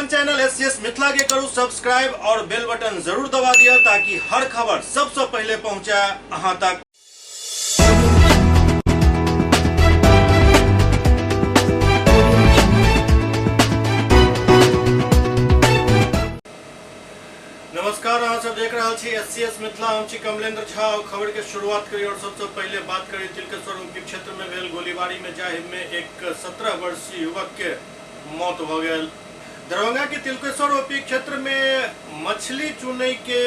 अपन channel SCS Mithila के करू subscribe और बेल बटन जरूर दबा दिया ताकि हर खबर सबसे पहले पहुंचे अहां तक। नमस्कार, अहाँ सब देख रहा छी एससीएस मिथिला। हम छी कमलेंद्र झा। खबर के शुरुआत करी और सबसे पहले बात करी तिलकेश्वर उनके क्षेत्र में भेल गोलीबारी में जाहि में एक 17 वर्षीय युवक के मौत भ गेल। दरभंगा के तिलकेश्वर ओपी क्षेत्र में मछली चुनै के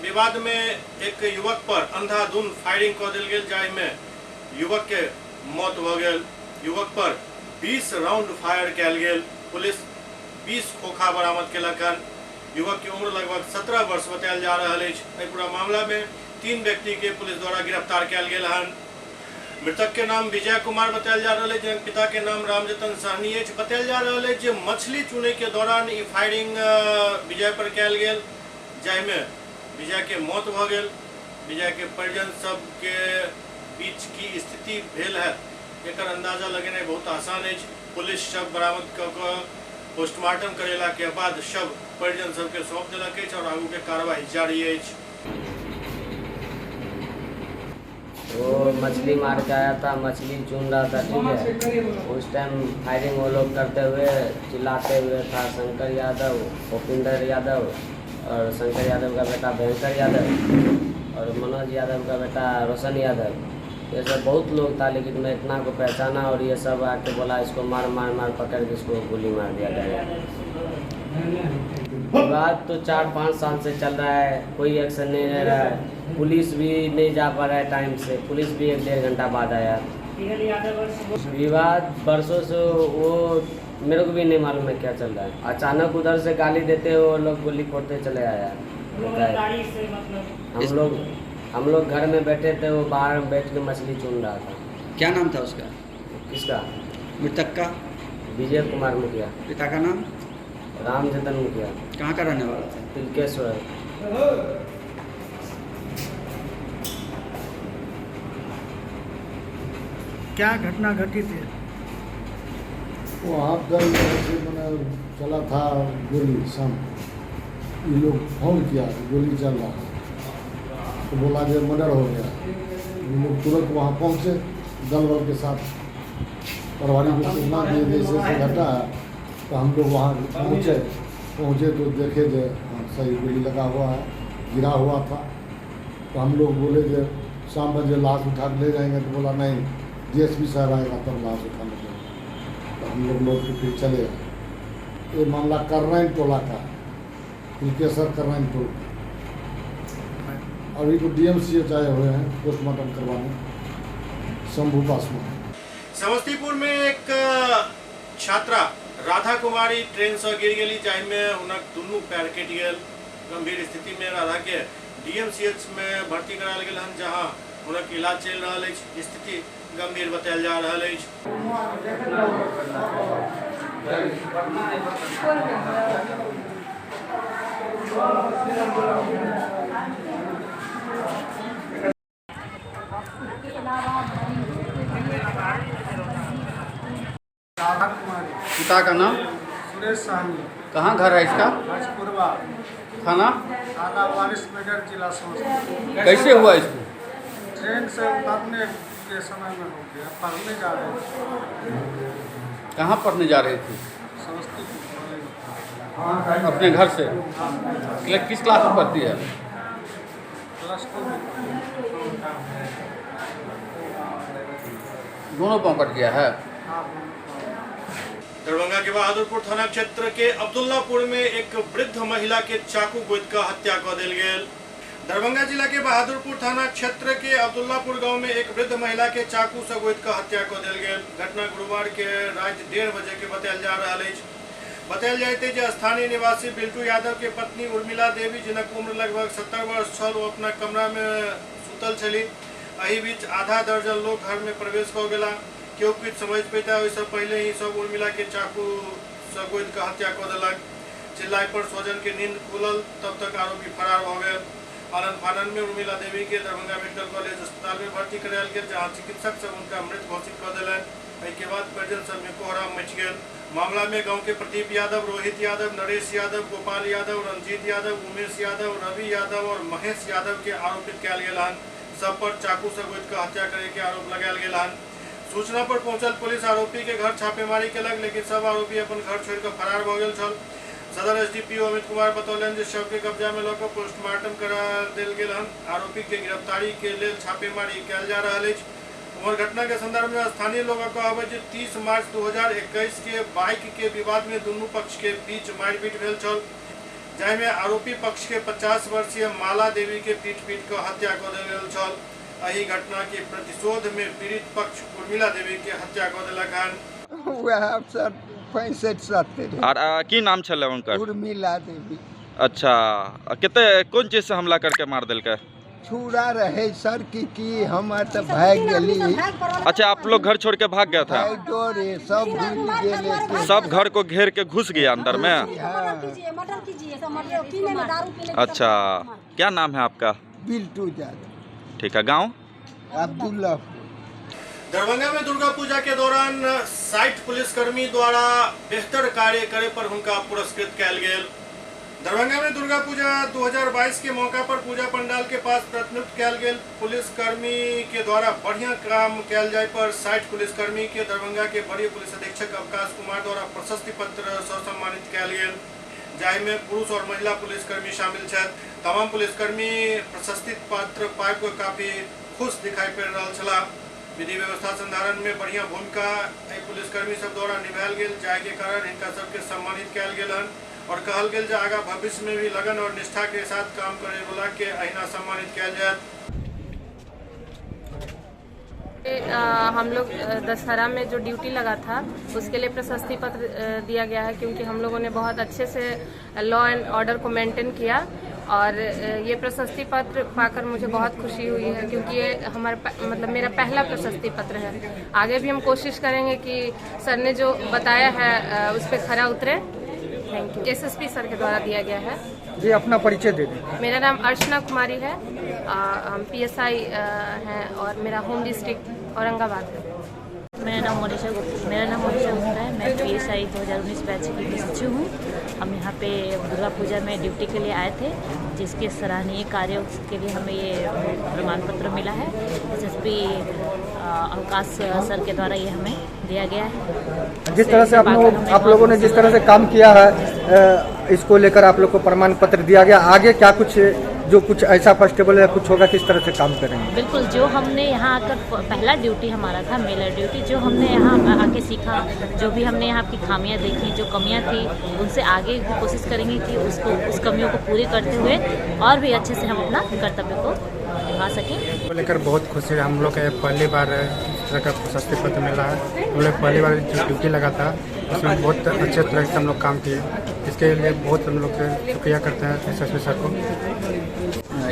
विवाद में एक युवक पर अंधाधुंध फायरिंग क देल गेल, जाहि में युवक के मौत भ गेल। युवक पर 20 राउंड फायर कैल गेल। पुलिस 20 खोखा बरामद केलक हन। युवक की उम्र लगभग 17 वर्ष बतायल जा रहा है। पूरा मामला में 3 व्यक्ति के पुलिस द्वारा गिरफ्तार किया गया है। मृतक के नाम विजय कुमार बतायल जा रहा है, जिनके पिता के नाम रामजतन सहनी है। बतायल जा रहा है कि मछली चुने के दौरान ये फायरिंग विजय पर कैल गेल, जाहि में विजय के मौत भ गेल। विजय के परिजन सब के बीच की स्थिति भेल है, एकर अंदाजा लगेनाइ बहुत आसान है। पुलिस शव बरामद क पोस्टमार्टम करेला के बाद शव परिजन सबके सौंप देलक है और आगू के कार्रवाई जारी है। वो मछली मार के आया था, मछली चुन रहा था, ठीक है। उस टाइम फायरिंग वो लोग करते हुए चिल्लाते हुए था शंकर यादव, भूपिंदर यादव और शंकर यादव का बेटा भयंकर यादव और मनोज यादव का बेटा रोशन यादव। ये सब बहुत लोग था, लेकिन मैं इतना को पहचाना और ये सब आके बोला इसको मार मार मार पकड़ के इसको गोली मार दिया जाएगा। बात तो 4-5 साल से चल रहा है, कोई एक्शन नहीं ले रहा है। पुलिस भी नहीं जा पा रहा है टाइम से। पुलिस भी 1-1.5 घंटा बाद आया। विवाद बरसों से वो मेरे को भी नहीं मालूम है क्या चल रहा है। अचानक उधर से गाली देते हुए वो लोग गोली फोड़ते चले आया। हम लोग घर में बैठे थे, वो बाहर बैठ के मछली चुन रहा था। क्या नाम था उसका? किसका? मृतक का? विजय कुमार मुखिया। पिता का नाम? रामजतन मुखिया। कहाँ का रहने वाला था? तिलकेश्वर। क्या घटना घटी थी? वहाँ पर मैंने चला था गोली शाम, ये लोग फोन किया कि गोली चल रहा है, तो बोला जो मर्डर हो गया। ये लोग तुरंत वहाँ पहुँचे दल बल के साथ, प्रभारी को सूचना दिए जैसे ऐसे घटना है। तो हम लोग वहाँ पहुँचे तो देखे जो सही गोली लगा हुआ है, गिरा हुआ था। तो हम लोग बोले जो शाम बजे लाश उठा के ले जाएंगे, तो बोला नहीं डीएसपी साहब आएगा तब लाश उठाने के। तो हम लोग लौट के फिर चले आए। ये मामला करनाइन टोला का, तिलकेश्वर करनाइन टोला। अभी तो डीएमसीएच आए हुए हैं पोस्टमार्टम करवाने, शंभू पासवान। समस्तीपुर में एक छात्रा राधा कुमारी ट्रेन से गिर गई, जाहि में हुनक दुनू पैर कटि गेल। गंभीर स्थिति में राधा के डीएमसीएच में भर्ती करायल गेल हन, जहां हुनक इलाज चल रहा है। स्थिति गंभीर बतायल जा रहा है। राधा कुमारी। पिता का नाम? सुरेश सहनी। कहाँ घर है इसका? राजपुरवा। थाना? थाना वारिस नगर, जिला समस्तीपुर। कैसे हुआ इसको? ट्रेन से उतरने के समय में हो गया। पढ़ने जा रहे थे। कहाँ पढ़ने जा रहे थे? समस्तीपुर। अपने घर से? किस क्लास में पढ़ती है? +2 में। दोनों पाँव कट गया है। दरभंगा के बहादुरपुर थाना क्षेत्र के अब्दुल्लापुर में एक वृद्ध महिला के चाकू गोद का हत्या कर देल गेल। दरभंगा जिला के बहादुरपुर थाना क्षेत्र के अब्दुल्लापुर गांव में एक वृद्ध महिला के चाकू से गोद का हत्या कर देल गेल। घटना गुरुवार के रात 1:30 बजे के बतायल जा रहा है। बतायल जाते जे स्थानीय निवासी बिल्टू यादव के पत्नी उर्मिला देवी, जिनक उम्र लगभग 70 वर्ष छल, वो अपना कमरा में सुतल छली। एहि बीच आधा दर्जन लोग घर में प्रवेश कर गेला। क्यों कुछ समझ पैता वैसे पहले ही सब उर्मिला के चाकू से गोद का हत्या कर देलक। चिल्लाई पर स्वजन के नींद खुलल, तब तक आरोपी फरार हो गए। आनंद फानन में उर्मिला देवी के दरभंगा मेडिकल कॉलेज अस्पताल में भर्ती करायल गेल, जहाँ चिकित्सक सब उनका मृत घोषित कर दिलन। के बाद परिजन सब में कोहराम मच गया। मामला में गांव के प्रदीप यादव, रोहित यादव, नरेश यादव, गोपाल यादव, रंजीत यादव, उमेश यादव, रवि यादव और महेश यादव के आरोपित कयल गेल। सब पर चाकू से गोद कर हत्या करे के आरोप लगायल गेल। सूचना पर पहुंचल पुलिस आरोपी के घर छापेमारी केलक, लेकिन सब आरोपी अपन घर छोड़ कर फरार भ गेल छल। सदर एसडीपीओ अमित कुमार बतौलन जे शव के कब्जा में लऽ कऽ पोस्टमार्टम करा देल गेल हन। आरोपी के गिरफ्तारी के लेल छापेमारी कयल जा रहल अछि। उमर घटना के संदर्भ में स्थानीय लोग कहब जे 30 मार्च 2021 के बाइक के विवाद में दुनू पक्ष के बीच मारपीट भेल छल, जाहि में आरोपी पक्ष के 50 वर्षीय माला देवी के पीट कर हत्या कर देल गेल छल। एही घटना के प्रतिशोध में पीड़ित पक्ष उर्मिला देवी के हत्या कर देलक हन। वह सर 65-70 और की नाम छले उनकर? उर्मिला देवी। अच्छा, कते कौन चीज से हमला करके मार देलकै? छुरा रहे सर की हम तो भाग गली। अच्छा, आप लोग घर छोड़ के भाग गया था? डोरे सब भूल गेले। सब घर को घेर के घुस गया अंदर में? अच्छा, क्या नाम है आपका? बिल्टू यादव। ठीक है, गाँव? अब्दुल्ला। दरभंगा में दुर्गा पूजा के दौरान 60 पुलिसकर्मी द्वारा बेहतर कार्य करे पर उनका पुरस्कृत कयल गेल। दरभंगा में दुर्गा पूजा 2022 के मौका पर पूजा पंडाल के पास प्रतिनियुक्त कयल गेल पुलिसकर्मी के द्वारा बढ़िया काम कयल जाय पर 60 पुलिसकर्मी के दरभंगा के वरीय पुलिस अधीक्षक अवकाश कुमार द्वारा प्रशस्ति पत्र सँ सम्मानित कयल गेल, जाहि में पुरुष और महिला पुलिसकर्मी शामिल छथि। तमाम पुलिसकर्मी प्रशस्ति पत्र पाबि कऽ काफी खुश दिखाई पड़ि रहल छलाह। विधि व्यवस्था संधारण में बढ़िया भूमिका पुलिसकर्मी सब द्वारा निभायल गेल, जाहि के कारण इनका सबके सम्मानित कयल गेल हन और कहल गेल जे आगा भविष्य में भी लगन और निष्ठा के साथ काम करे वाला के अहिना सम्मानित कयल जाए। हम लोग दशहरा में जो ड्यूटी लगा था उसके लिए प्रशस्ति पत्र दिया गया है, क्योंकि हम लोगों ने बहुत अच्छे से लॉ एंड ऑर्डर को मेंटेन किया और ये प्रशस्ति पत्र पाकर मुझे बहुत खुशी हुई है, क्योंकि ये मतलब मेरा पहला प्रशस्ति पत्र है। आगे भी हम कोशिश करेंगे कि सर ने जो बताया है उस पर खरा उतरे। Thank you. एसएसपी सर के द्वारा दिया गया है। जी, अपना परिचय दे दें। मेरा नाम अर्चना कुमारी है, हम पीएसआई हैं और मेरा होम डिस्ट्रिक्ट औरंगाबाद है। मेरा नाम मोनिशा गुप्ता है। मैं पीएसआई 2019 बैच की PSU हूँ। हम यहाँ पे दुर्गा पूजा में ड्यूटी के लिए आए थे, जिसके सराहनीय कार्यों के लिए हमें ये प्रमाण पत्र मिला है। SSP अवकाश सर के द्वारा ये हमें दिया गया है। जिस तरह से आप लोगों ने जिस तरह से काम किया है, इसको लेकर आप लोग को प्रमाण पत्र दिया गया। आगे क्या कुछ जो कुछ ऐसा फेस्टिवल या कुछ होगा, किस तरह से काम करेंगे? बिल्कुल, जो हमने यहाँ आकर पहला ड्यूटी हमारा था मेलर ड्यूटी, जो हमने यहाँ आके सीखा, जो भी हमने यहाँ की खामियां देखी, जो कमियां थी, उनसे आगे भी कोशिश करेंगे कि उस कमियों को पूरी करते हुए और भी अच्छे से हम अपना कर्तव्य को निभा सकें। को लेकर बहुत खुशी है। हम लोग का पहली बार इस तरह का प्रशस्ति पत्र मिला है। हम लोग पहली बार जो ड्यूटी लगा था उसमें बहुत अच्छे तरह से हम लोग काम किए। इसके लिए बहुत हम लोग शुक्रिया करते हैं SSP सर को।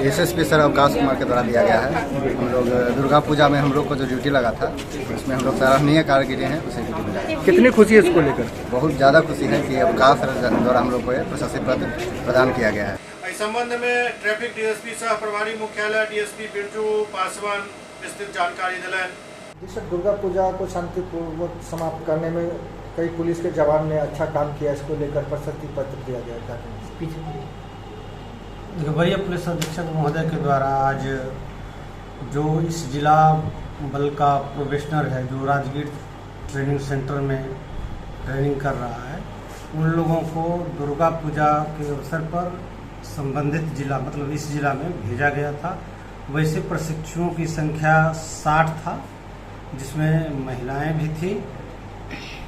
SSP सर अवकाश कुमार के द्वारा दिया गया है। हम लोग दुर्गा पूजा में हम लोग को जो ड्यूटी लगा था उसमें हम लोग सराहनीय कार्य किए हैं, उसे ड्यूटी मिला है। कितनी खुशी है इसको लेकर? बहुत ज़्यादा खुशी है कि अवकाश सर द्वारा हम लोग को प्रशस्ति पत्र प्रदान किया गया है। इस संबंध में ट्रैफिक DSP सह प्रभारी मुख्यालय DSP बिरजू पासवान विस्तृत जानकारी दिलन। जिससे दुर्गा पूजा को शांतिपूर्वक समाप्त करने में कई पुलिस के जवान ने अच्छा काम किया, इसको लेकर प्रशस्ति पत्र दिया गया था। वरीय पुलिस अधीक्षक महोदय के द्वारा आज जो इस जिला बल का प्रोबेशनर है, जो राजगीर ट्रेनिंग सेंटर में ट्रेनिंग कर रहा है, उन लोगों को दुर्गा पूजा के अवसर पर संबंधित जिला मतलब इस जिला में भेजा गया था। वैसे प्रशिक्षुओं की संख्या 60 था, जिसमें महिलाएं भी थी।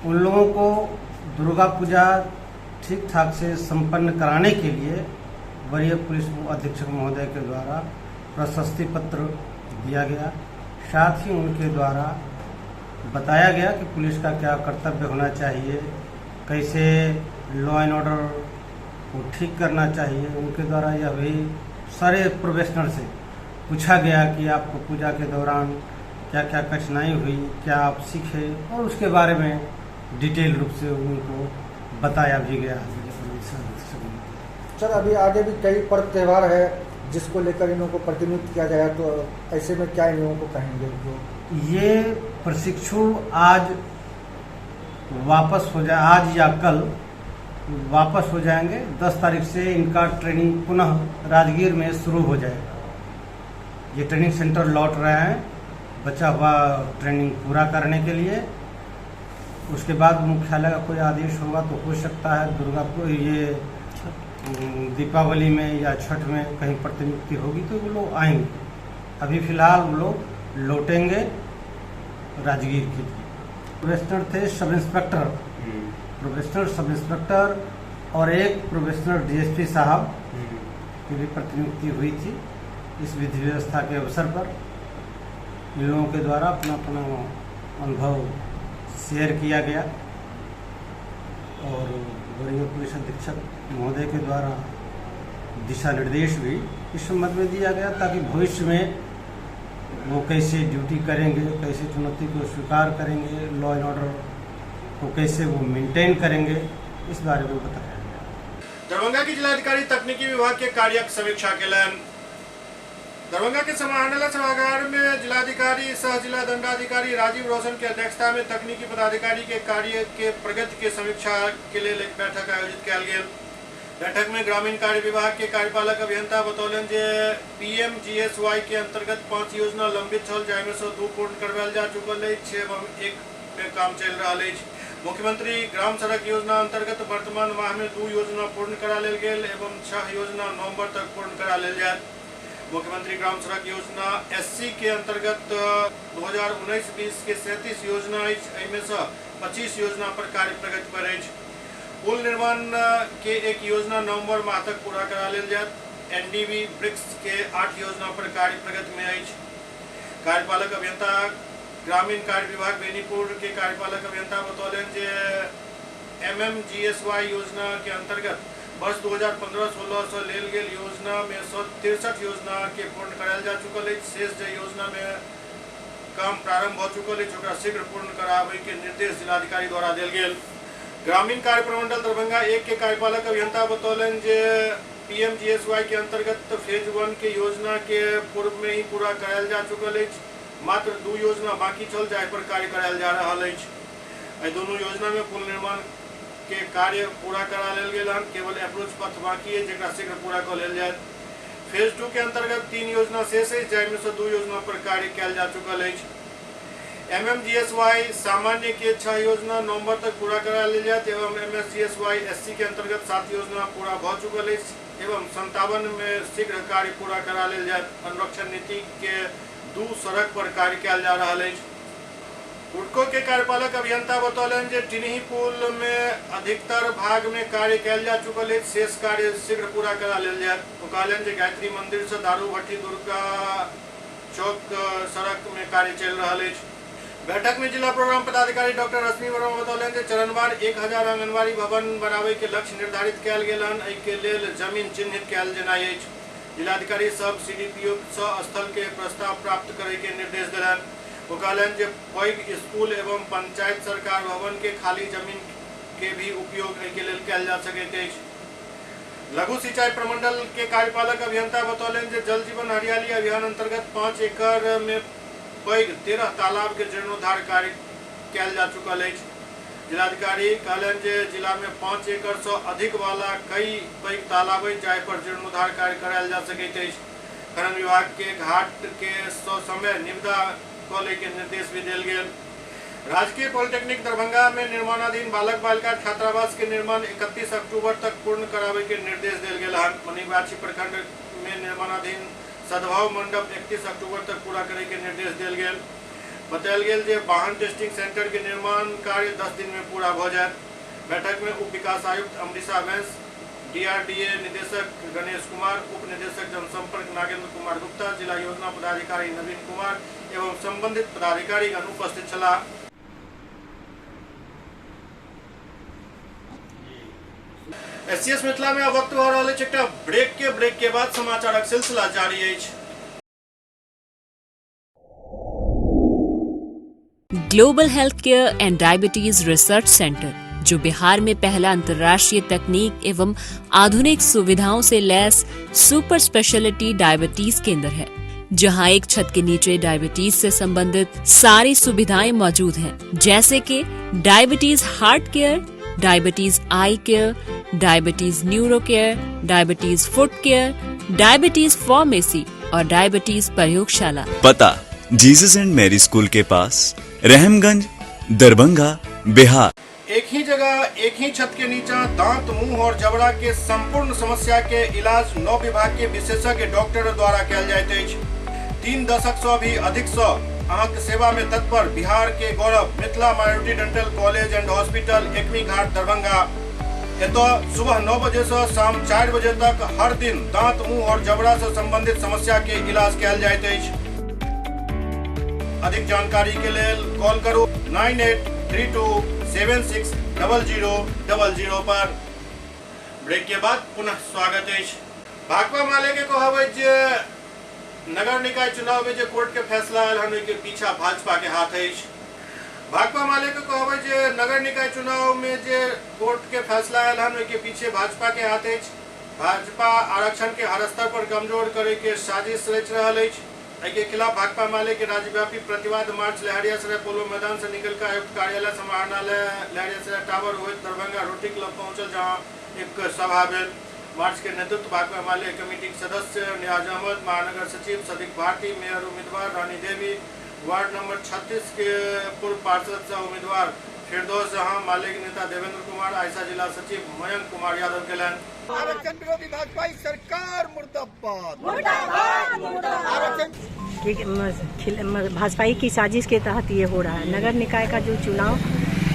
उन लोगों को दुर्गा पूजा ठीक ठाक से संपन्न कराने के लिए वरीय पुलिस अधीक्षक महोदय के द्वारा प्रशस्ति पत्र दिया गया। साथ ही उनके द्वारा बताया गया कि पुलिस का क्या कर्तव्य होना चाहिए, कैसे लॉ एंड ऑर्डर को ठीक करना चाहिए। उनके द्वारा यह भी सारे प्रोफेशनल से पूछा गया कि आपको पूजा के दौरान क्या क्या कठिनाई हुई, क्या आप सीखे, और उसके बारे में डिटेल रूप से उनको बताया भी गया। सर, अभी आगे भी कई पर्व त्यौहार है जिसको लेकर इन लोगों को प्रतिनियुक्त किया जाएगा, तो ऐसे में क्या इन लोगों को कहेंगे? जो ये प्रशिक्षु आज वापस हो जाए, आज या कल वापस हो जाएंगे। 10 तारीख से इनका ट्रेनिंग पुनः राजगीर में शुरू हो जाएगा। ये ट्रेनिंग सेंटर लौट रहे हैं बचा हुआ ट्रेनिंग पूरा करने के लिए। उसके बाद मुख्यालय का कोई आदेश होगा तो हो सकता है ये दीपावली में या छठ में कहीं प्रतिनियुक्ति होगी तो वो लोग आएंगे। अभी फिलहाल वो लोग लौटेंगे राजगीर के लिए। प्रोबेशनर थे sub inspector, probationer sub inspector और एक प्रोबेशनर डीएसपी साहब की भी प्रतिनियुक्ति हुई थी। इस विधि व्यवस्था के अवसर पर इन लोगों के द्वारा अपना अपना अनुभव शेयर किया गया और वरीय पुलिस अधीक्षक महोदय के द्वारा दिशा निर्देश भी इस संबंध में दिया गया ताकि भविष्य में वो कैसे ड्यूटी करेंगे, कैसे चुनौती को स्वीकार करेंगे, लॉ एंड ऑर्डर को कैसे वो मेंटेन करेंगे, इस बारे में बताया गया। दरभंगा के जिलाधिकारी तकनीकी विभाग के कार्यक समीक्षा के लिए दरभंगा के समाहरणालय सभागार में जिलाधिकारी सह जिला दंडाधिकारी राजीव रोशन की अध्यक्षता में तकनीकी पदाधिकारी के कार्य के प्रगति के समीक्षा के लिए एक बैठक आयोजित किया गया। बैठक में ग्रामीण कार्य विभाग के कार्यपालक अभियंता बतौलन जे PMGSY के अंतर्गत 5 योजना लंबित छल जाहि से 2 पूर्ण करवायल जा चुकल अछि एवं 1 में काम चल रहा है। मुख्यमंत्री ग्राम सड़क योजना अंतर्गत वर्तमान माह में 2 योजना पूर्ण करा लेल गेल एवं 6 योजना नवंबर तक पूर्ण करा लेल जायत। मुख्यमंत्री ग्राम सड़क योजना SC के अंतर्गत 2019-20 के 37 योजना में से 25 योजना पर कार्य प्रगति पर है। पुल निर्माण के 1 योजना नवंबर माह तक पूरा करा लेल जायत। NDB ब्रिक्स के 8 योजना पर कार्य प्रगति में है। कार्यपालक अभियंता ग्रामीण कार्य विभाग बेनीपुर के कार्यपालक अभियंता बतौलन जे MMGSY योजना के अंतर्गत वर्ष 2015-16 से लेल गेल योजना में 163 योजना के पूर्ण करायल जा चुकल है। शेष जे योजना में काम प्रारंभ हो चुकल है ओकरा शीघ्र पूर्ण कराबे के निर्देश जिलाधिकारी द्वारा देल गेल। ग्रामीण कार्य प्रमंडल दरभंगा 1 के कार्यपालक अभियंता बतौलन जे PMGSY के अंतर्गत फेज 1 के योजना के पूर्व में ही पूरा करायल जा चुकल है। मात्र 2 योजना बाकी चल जाए पर कार्य करायल जा रहा है। दोनों योजना में पुल निर्माण के कार्य पूरा करा लेल गेल हन, केवल अप्रोच पथ बाकी है जेकरा शीघ्र पूरा कर लेल जाए। फेज 2 के अंतर्गत 3 योजना शेष है जाहि में से 2 योजना पर कार्य किया जा चुकल है। MMGSY सामान्य के 6 योजना नवंबर तक पूरा करा लेल जाए एवं MSGSY SC के अंतर्गत 7 योजना पूरा हो चुकल है एवं 57 में शीघ्र कार्य पूरा करा लेल जाए। अनुरक्षण नीति के 2 सड़क पर कार्य किया जा रहा है। हुडको के कार्यपालक अभियंता बतौलन जे टिनही पुल में अधिकतर भाग में कार्य किया जा चुकल है। शेष कार्य शीघ्र पूरा करा लेल जाए। वो कहलन जे गायत्री मंदिर से दारू भट्टी दुर्गा चौक सड़क में कार्य चल रहा है। बैठक में जिला प्रोग्राम पदाधिकारी डॉक्टर रश्मि वर्मा बतौलन जे चरणवार 1000 आंगनबाड़ी भवन बनावे के लक्ष्य निर्धारित किया गेल हन। एहि के लेल जमीन चिन्हित किया जेनाइ अछि। जिलाधिकारी सब CDPO स्थल के प्रस्ताव प्राप्त करे के निर्देश देलन। वो कहलन जे पैघ स्कूल एवं पंचायत सरकार भवन के खाली जमीन के भी उपयोग के लेल किया जा सकैत अछि। लघु सिंचाई प्रमंडल के कार्यपालक अभियंता बतौलन जे जल जीवन हरियाली अभियान अंतर्गत 5 एकड़ में पैघ 13 तालाब के जीर्णोद्धार कार्य किया जा चुकल है। जिलाधिकारी कहलन जे जिला में 5 एकड़ से अधिक वाला कई पैघ तालाब है जाहि पर जीर्णोद्धार कार्य करायल जा सकैत अछि। खनन विभाग के घाट के समय निविदा कॉलेज के निर्देश भी दिल गए। राजकीय पॉलिटेक्निक दरभंगा में निर्माणाधीन बालक बालिका छात्रावास के निर्माण 31 अक्टूबर तक पूर्ण करावे के निर्देश दिल गए। मनिगाछी प्रखंड में निर्माणाधीन सद्भाव मंडप 31 अक्टूबर तक पूरा करे के निर्देश दिल गए। बतायल गेल जे वाहन टेस्टिंग सेंटर के निर्माण कार्य 10 दिन में पूरा हो जाए। बैठक में उप विकास आयुक्त अमृता बैंस, DRDA निदेशक गणेश कुमार, उप निदेशक जनसंपर्क नागेंद्र कुमार गुप्ता, जिला योजना पदाधिकारी नवीन कुमार एवं संबंधित पदाधिकारी उपस्थित छला। SCS मिथिला में वक्त हो रहा है ब्रेक के बाद समाचारक सिलसिला जारी है। Global health care and diabetes research centre, जो बिहार में पहला अंतर्राष्ट्रीय तकनीक एवं आधुनिक सुविधाओं से लैस सुपर स्पेशलिटी डायबिटीज केंद्र है। जहां एक छत के नीचे डायबिटीज से संबंधित सारी सुविधाएं मौजूद हैं, जैसे कि diabetes heart care, diabetes eye care, diabetes neuro care, diabetes foot care, diabetes pharmacy और डायबिटीज प्रयोगशाला। पता जीसस एंड मैरी स्कूल के पास, रहमगंज, दरभंगा, बिहार। एक ही जगह एक ही छत के नीचे दांत, मुंह और जबड़ा के संपूर्ण समस्या के इलाज 9 विभाग के विशेषज्ञ डॉक्टर द्वारा कयल जाइत अछि। 3 दशक से भी अधिक से अहाँक सेवा में तत्पर बिहार के गौरव Mithila minority dental college and hospital, Ekmi Ghat, Darbhanga. एतो सुबह 9 बजे से शाम 4 बजे तक हर दिन दांत, मुंह और जबड़ा से संबंधित समस्या के इलाज कयल जाइत अछि। अधिक जानकारी के लिए कॉल करू 9832760000 पर। ब्रेक के बाद पुनः स्वागत है। भाकपा माले के कहबै जे नगर निकाय चुनाव में जो कोर्ट के फैसला आयल हन के पीछा भाजपा के हाथ है। भाकपा माले के कहबै जे नगर निकाय चुनाव में जो कोर्ट के फैसला आयल हन के पीछे भाजपा के हाथ है। भाजपा आरक्षण के हर स्तर पर कमजोर करे के साजिश रच रहल है। के खिलाफ भाकपा माले के राज्यव्यापी प्रतिवाद मार्च लहरियासराय पोलो मैदान से निकलकर आयुक्त कार्यालय समाहरणालय लहरियासराय टावर हुए दरभंगा रोटी क्लब पहुंचल, जहां एक सभा भेल। मार्च के नेतृत्व भाकपा माले कमेटी के सदस्य नियाज अहमद, महानगर सचिव सदीक भारती, मेयर उम्मीदवार रानी देवी, वार्ड नंबर 36 के पूर्व पार्षद सह उम्मीदवार फिरदौस जहां, माले के नेता देवेंद्र कुमार, आयसा जिला सचिव मयंक कुमार यादव के लाइन। आरक्षण विरोधी भाजपा सरकार मुर्दाबाद। भाजपा की साजिश के तहत ये हो रहा है। नगर निकाय का जो चुनाव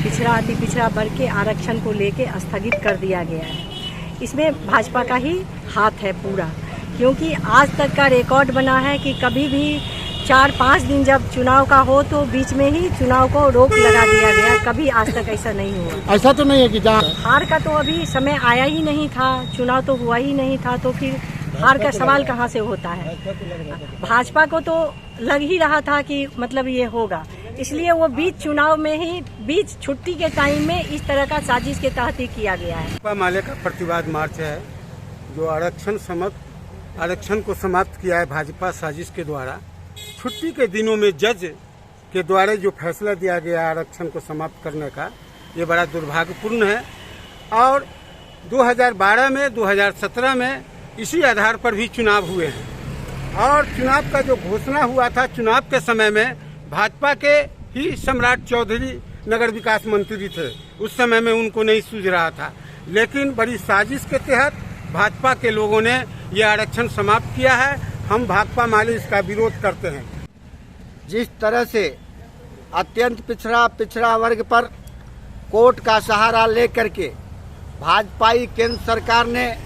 पिछड़ा अति पिछड़ा वर्ग के आरक्षण को लेके स्थगित कर दिया गया है, इसमें भाजपा का ही हाथ है पूरा, क्योंकि आज तक का रिकॉर्ड बना है कि कभी भी 4-5 दिन जब चुनाव का हो तो बीच में ही चुनाव को रोक लगा दिया गया। कभी आज तक ऐसा नहीं हुआ। ऐसा तो नहीं है कि हार का तो अभी समय आया ही नहीं था, चुनाव तो हुआ ही नहीं था, तो फिर हार का सवाल कहाँ से होता है। भाजपा को तो लग ही रहा था कि मतलब ये होगा, इसलिए वो बीच चुनाव में ही बीच छुट्टी के टाइम में इस तरह का साजिश के तहत ही किया गया है। भाकपा माले का प्रतिवाद मार्च है जो आरक्षण को समाप्त किया है भाजपा साजिश के द्वारा। छुट्टी के दिनों में जज के द्वारा जो फैसला दिया गया आरक्षण को समाप्त करने का, ये बड़ा दुर्भाग्यपूर्ण है। और 2012 में 2017 में इसी आधार पर भी चुनाव हुए हैं, और चुनाव का जो घोषणा हुआ था, चुनाव के समय में भाजपा के ही सम्राट चौधरी नगर विकास मंत्री थे, उस समय में उनको नहीं सूझ रहा था, लेकिन बड़ी साजिश के तहत भाजपा के लोगों ने ये आरक्षण समाप्त किया है। हम भाकपा माले इसका विरोध करते हैं। जिस तरह से अत्यंत पिछड़ा वर्ग पर कोर्ट का सहारा लेकर के भाजपाई केंद्र सरकार ने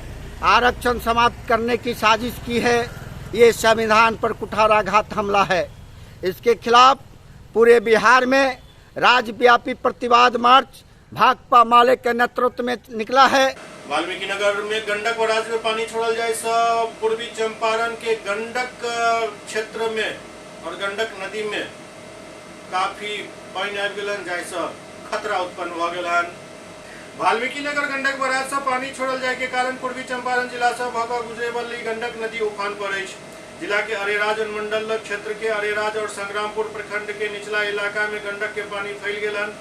आरक्षण समाप्त करने की साजिश की है, ये संविधान पर कुठाराघात हमला है। इसके खिलाफ पूरे बिहार में राज्यव्यापी प्रतिवाद मार्च भाकपा माले के नेतृत्व में निकला है। वाल्मीकि नगर में गंडक बराज में पानी छोड़ल जाए से पूर्वी चंपारण के गंडक क्षेत्र में और गंडक नदी में काफी पानी आबि गेलन, जाय से खतरा उत्पन्न भ गेल हन। वाल्मीकि नगर गंडक बराज से पानी छोड़ल जाए के कारण पूर्वी चंपारण जिला से भगा गुजरे वाली गंडक नदी उफान पर अछि। जिला के अरेराज अनुमंडल क्षेत्र के अरेराज और संग्रामपुर प्रखंड के निचला इलाका में गंडक के पानी फैल गेलन।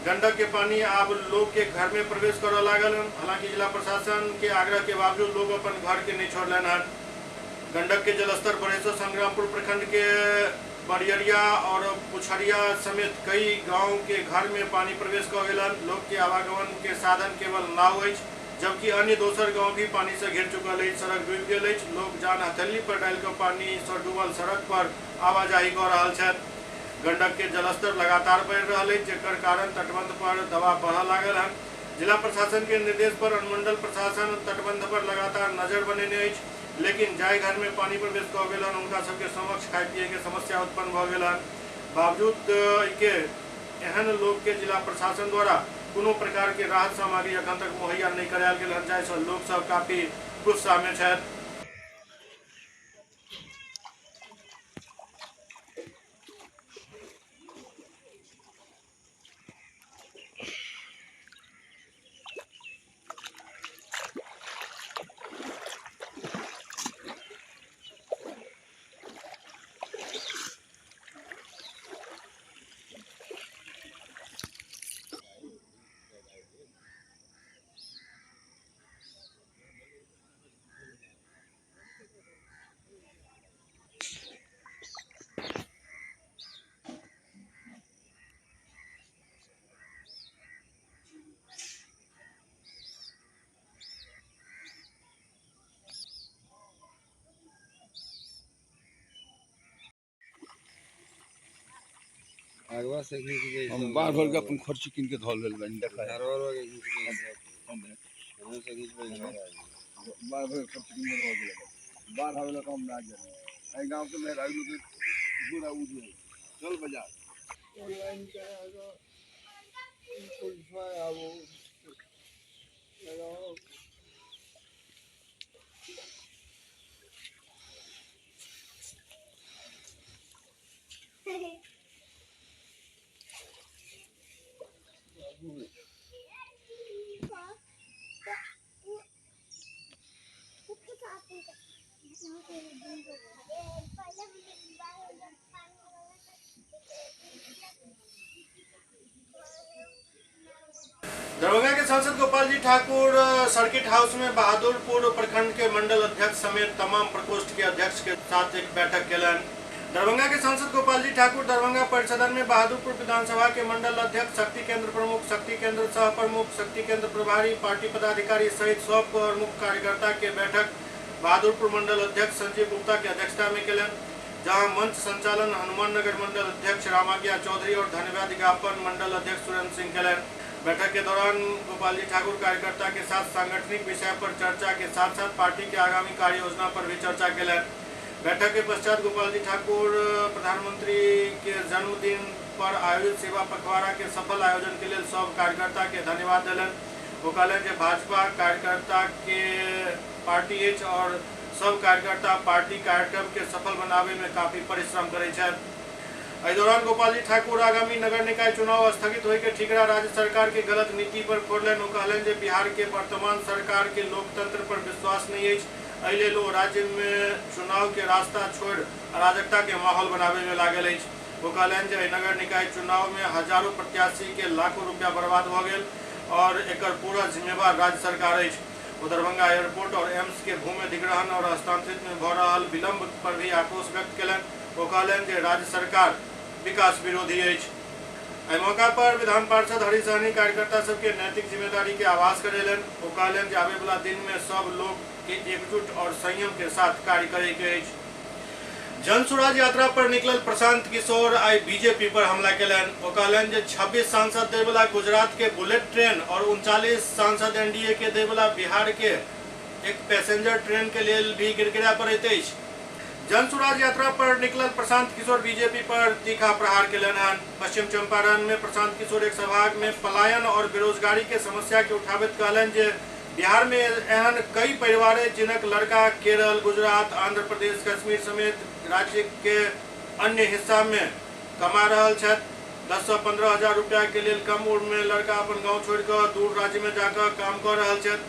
गंडक के पानी अब लोग के घर में प्रवेश करने लागल। हालांकि जिला प्रशासन के आग्रह के बावजूद लोग अपन घर के नहीं छोड़लन हन। गंडक के जलस्तर बढ़े से संग्रामपुर प्रखंड के बरियरिया और पुछरिया समेत कई गांव के घर में पानी प्रवेश कर गेलन। लोग के आवागमन के साधन केवल नाव अछि, जबकि अन्य दोसर गांव भी पानी से घिर चुकल अछि। सड़क डूबि गेल अछि। लोग जान हथेली पर डालि कऽ पानी से डूबल सड़क पर आवाजाही कऽ रहल छथि। गंडक के जलस्तर लगातार बढ़ि रहल अछि, जेकर कारण तटबंध पर दबाव बढ़ऽ लागल हन। जिला प्रशासन के निर्देश पर अनुमंडल प्रशासन तटबंध पर लगातार नजर बनेने अछि, लेकिन जाय घर में पानी प्रवेश कऽ गेलन उनका सबके समक्ष खाय पिए के समस्या उत्पन्न भऽ गेलन। बावजूद के एहन लोग के जिला प्रशासन द्वारा कोनो प्रकार के राहत सामग्री अखन तक मुहैया नहीं करायल गेल हन, जाय से लोग सब काफी गुस्सा में छथि। हम बार भर के अपन खर्ची किन के धोल लेल बन देखा बार भर खर्ची किन के धोल लेल बार हवेला कम ना जाने आई गांव के मेरा लोग पूरा उड़ चल बाजार ऑनलाइन करेगा इनको इसमें वो लगाओ दरभंगा के सांसद गोपाल जी ठाकुर सर्किट हाउस में बहादुरपुर प्रखंड के मंडल अध्यक्ष समेत तमाम प्रकोष्ठ के अध्यक्ष के साथ एक बैठक केलन। दरभंगा के सांसद गोपाल जी ठाकुर दरभंगा परिसदन में बहादुरपुर विधानसभा के मंडल अध्यक्ष, शक्ति केंद्र प्रमुख, शक्ति केंद्र सह प्रमुख, शक्ति केंद्र प्रभारी, पार्टी पदाधिकारी सहित सब प्रमुख कार्यकर्ता के बैठक बहादुरपुर मंडल अध्यक्ष संजीव गुप्ता की अध्यक्षता में केलन, जहां मंच संचालन हनुमान नगर मंडल अध्यक्ष रामाज्ञा चौधरी और धन्यवाद ज्ञापन मंडल अध्यक्ष सुरेंद्र सिंह केलन। बैठक के दौरान गोपाल जी ठाकुर कार्यकर्ता के साथ सांगठनिक विषय पर चर्चा के साथ साथ पार्टी की आगामी कार्य योजना पर भी चर्चा केलन। बैठक के पश्चात गोपाल जी ठाकुर प्रधानमंत्री के जन्मदिन पर आयोजित सेवा पखवाड़ा के सफल आयोजन के लिए सब कार्यकर्ता के धन्यवाद दिलन। वो कहलन कि भाजपा कार्यकर्ता के पार्टी एच और सब कार्यकर्ता पार्टी कार्यक्रम के सफल बनावे में काफी परिश्रम करे छथि। एहि दौरान गोपाल जी ठाकुर आगामी नगर निकाय चुनाव स्थगित होय के ठिकरा राज्य सरकार के गलत नीति पर फोड़लन। वो कहलन जे बिहार के वर्तमान सरकार के लोकतंत्र पर विश्वास नहीं है, एहि लेल ओ राज्य में चुनाव के रास्ता छोड़ अराजकता के माहौल बनावे में लागल है। वो कहलन जे नगर निकाय चुनाव में हजारों प्रत्याशी के लाखों रुपया बर्बाद भ गेल और एकर पूरा जिम्मेवार राज्य सरकार है। वो दरभंगा एयरपोर्ट और एम्स के भूमि अधिग्रहण और हस्तांतरित में भ रहल विलम्ब पर भी आक्रोश व्यक्त केलन। वो कहलन जे राज्य सरकार विकास विरोधी है। एहि मौका पर विधान पार्षद हरि सहनी कार्यकर्ता सबके नैतिक जिम्मेदारी के आभास करेलन। वो कहलन जे आवे वाला दिन में सब लोग के एकजुट और संयम के साथ कार्य करे के अछि। जन स्वराज यात्रा पर निकलल प्रशांत किशोर आई बीजेपी पर हमला केलन। वो कहलन जे 26 सांसद दे वाला गुजरात के बुलेट ट्रेन और 39 सांसद एनडीए के दे वाला बिहार के एक पैसेंजर ट्रेन के लिए भी गिड़गिड़ा पड़ैत अछि। जन स्वराज यात्रा पर निकलल प्रशांत किशोर बीजेपी पर तीखा प्रहार केलन हन। पश्चिम चंपारण में प्रशांत किशोर एक सभा में पलायन और बेरोजगारी के समस्या के उठाबैत कहलन जे बिहार में एहन कई परिवार जिनक लड़का केरल, गुजरात, आंध्र प्रदेश, कश्मीर समेत राज्य के अन्य हिस्सा में कमा रहल छथि। 10 से 15 हजार रुपया के लिए कम उम्र में लड़का अपन गाँव छोड़कर दूर राज्य में जाकर काम कर रहल छथि।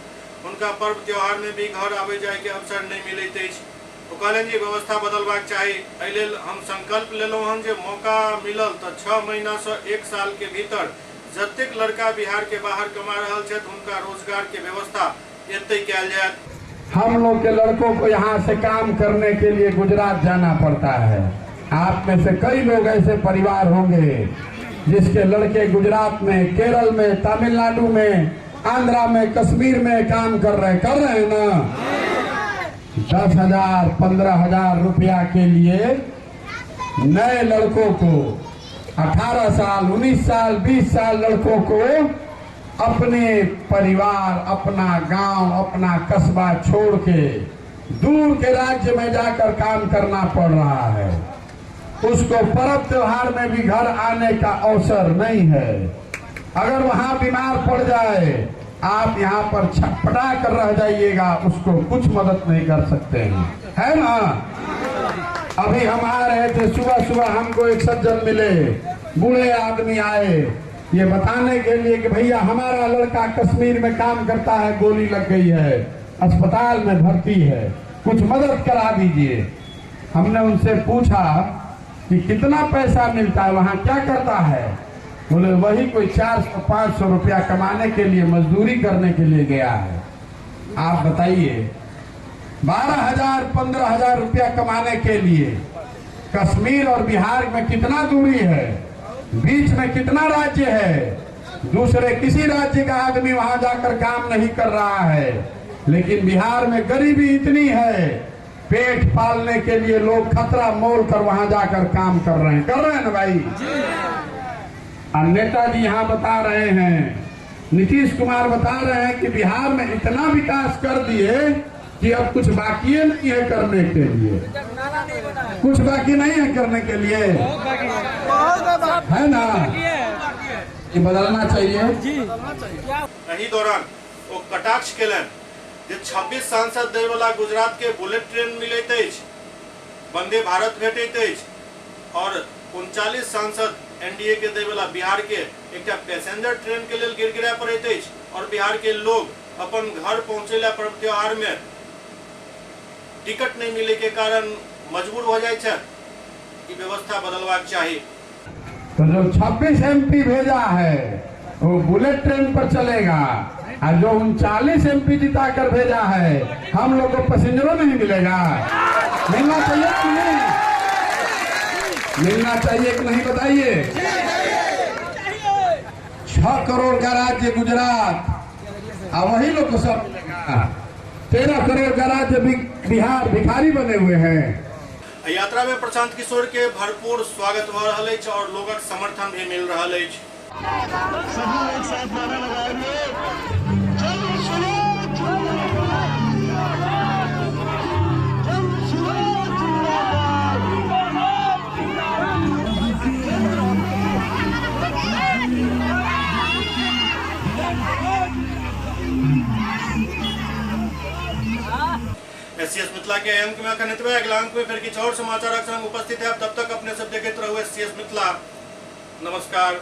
उनका पर्व त्योहार में भी घर आबे जाए के अवसर नहीं मिलैत अछि। वो कहलन जे व्यवस्था बदलबाक चाही। एहि लेल हम संकल्प लेलहुँ हन जे मौका मिलल तो 6 महीना से 1 साल के भीतर जतेक लड़का बिहार के बाहर कमा रहल छथि उनका रोजगार के व्यवस्था एतै कयल जायत। हम लोग के लड़कों को यहाँ से काम करने के लिए गुजरात जाना पड़ता है। आप में से कई लोग ऐसे परिवार होंगे जिसके लड़के गुजरात में, केरल में, तमिलनाडु में, आंध्रा में, कश्मीर में काम कर रहे हैं ना। 10,000 15,000 रुपया के लिए नए लड़कों को 18 साल 19 साल 20 साल लड़कों को अपने परिवार, अपना गांव, अपना कस्बा छोड़ के दूर के राज्य में जाकर काम करना पड़ रहा है। उसको पर्व त्योहार में भी घर आने का अवसर नहीं है। अगर वहां बीमार पड़ जाए आप यहाँ पर छटपटा कर रह जाइएगा, उसको कुछ मदद नहीं कर सकते हैं, है ना। अभी हम आ रहे थे, सुबह सुबह हमको एक सज्जन मिले, बूढ़े आदमी आए ये बताने के लिए कि भैया हमारा लड़का कश्मीर में काम करता है, गोली लग गई है, अस्पताल में भर्ती है, कुछ मदद करा दीजिए। हमने उनसे पूछा कि कितना पैसा मिलता है, वहाँ क्या करता है? बोले वही कोई 400-500 रुपया कमाने के लिए, मजदूरी करने के लिए गया है। आप बताइए 12,000-15,000 रुपया कमाने के लिए कश्मीर और बिहार में कितना दूरी है, बीच में कितना राज्य है। दूसरे किसी राज्य का आदमी वहां जाकर काम नहीं कर रहा है, लेकिन बिहार में गरीबी इतनी है, पेट पालने के लिए लोग खतरा मोल कर वहां जाकर काम कर रहे हैं ना भाई। और नेताजी यहाँ बता रहे हैं, नीतीश कुमार बता रहे हैं कि बिहार में इतना विकास कर दिए कि अब कुछ बाकी नहीं है करने के लिए, कुछ बाकी नहीं है करने के लिए, है ना? ये बदलना चाहिए। यही दौरान वो कटाक्ष केलन जे 26 सांसद दे वाला गुजरात के बुलेट ट्रेन मिलैत अछि, वंदे भारत भेटैत अछि और 39 सांसद एनडीए के दे वाला बिहार के एक पैसेंजर ट्रेन के लिए गिड़गिड़ा पड़ैत अछि और बिहार के लोग अपन घर पहुंचेला पर्व त्योहार में टिकट नहीं मिले के कारण मजबूर हो जाए छे। ई व्यवस्था बदलवाक चाहिए। तो जो 26 एमपी भेजा है वो बुलेट ट्रेन पर चलेगा और जो 39 एमपी जिता कर भेजा है हम लोग को पैसेंजरों नहीं मिलेगा। मिलना चाहिए कि नहीं? मिलना चाहिए कि नहीं बताइए? 6 करोड़ का राज्य गुजरात और वही लोग को सब मिलेगा। 13 करोड़ का राज्य बिहार भिखारी बने हुए हैं। यात्रा में प्रशांत किशोर के भरपूर स्वागत हो रहा है और लोगक समर्थन भी मिल रहा है। सभी एक साथ नारा लगाएंगे, जय श्री एससीएस मिथिला के अंक में खनितवे अगला अंक में फिर कुछ और समाचार संग उपस्थित है। तब तक अपने सब देखते रहो एससीएस मिथिला। नमस्कार।